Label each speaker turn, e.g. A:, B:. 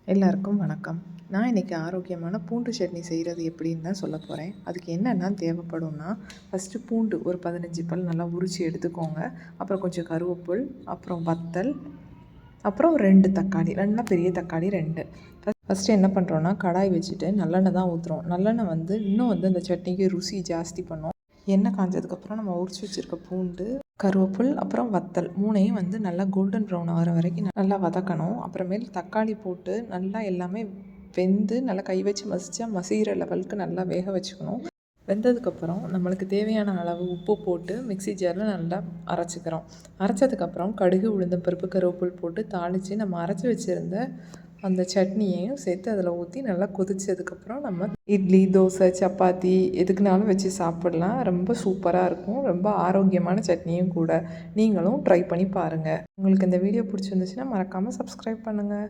A: எல்லாருக்கும் வணக்கம். நான் இன்றைக்கி ஆரோக்கியமான பூண்டு சட்னி செய்கிறது எப்படின்னு தான் சொல்ல போகிறேன். அதுக்கு என்னென்ன தேவைப்படும்னா, ஃபஸ்ட்டு பூண்டு ஒரு 15 பல் நல்லா உரித்து எடுத்துக்கோங்க. அப்புறம் கொஞ்சம் கருவேப்பில், அப்புறம் வத்தல், அப்புறம் 2 தக்காளி, நல்லா பெரிய தக்காளி 2. ஃபஸ்ட்டு என்ன பண்ணுறோன்னா, கடாய் வச்சுட்டு நல்லெண்ணெய் தான் ஊற்றுறோம். நல்லெண்ணெய் இன்னும் அந்த சட்னிக்கு ருசி ஜாஸ்தி பண்ணும். எண்ணெய் காஞ்சதுக்கப்புறம் நம்ம உரிச்சு வச்சுருக்க பூண்டு, கருவேப்பில், அப்புறம் வத்தல் 3ஐயும் நல்லா கோல்டன் ப்ரௌன் ஆகிற வரைக்கும் நல்லா வதக்கணும். அப்புறமேல் தக்காளி போட்டு நல்லா எல்லாமே வெந்து நல்லா கை வச்சு மசிகிற லெவலுக்கு நல்லா வேக வச்சுக்கணும். வெந்ததுக்கப்புறம் நம்மளுக்கு தேவையான அளவு உப்பு போட்டு மிக்ஸி ஜாரில் நல்லா அரைச்சிக்கிறோம். அரைச்சதுக்கப்புறம் கடுகு, உளுந்தம்பருப்பு, கருவேப்பில் போட்டு தாளித்து நம்ம அரைச்சி வச்சுருந்த அந்த சட்னியையும் சேர்த்து அதில் ஊற்றி நல்லா கொதித்ததுக்கப்புறம் நம்ம இட்லி, தோசை, சப்பாத்தி எதுக்குனாலும் வச்சு சாப்பிட்லாம். ரொம்ப சூப்பராக இருக்கும். ரொம்ப ஆரோக்கியமான சட்னியும் கூட. நீங்களும் ட்ரை பண்ணி பாருங்கள். உங்களுக்கு இந்த வீடியோ பிடிச்சிருந்துச்சுன்னா மறக்காமல் சப்ஸ்கிரைப் பண்ணுங்கள்.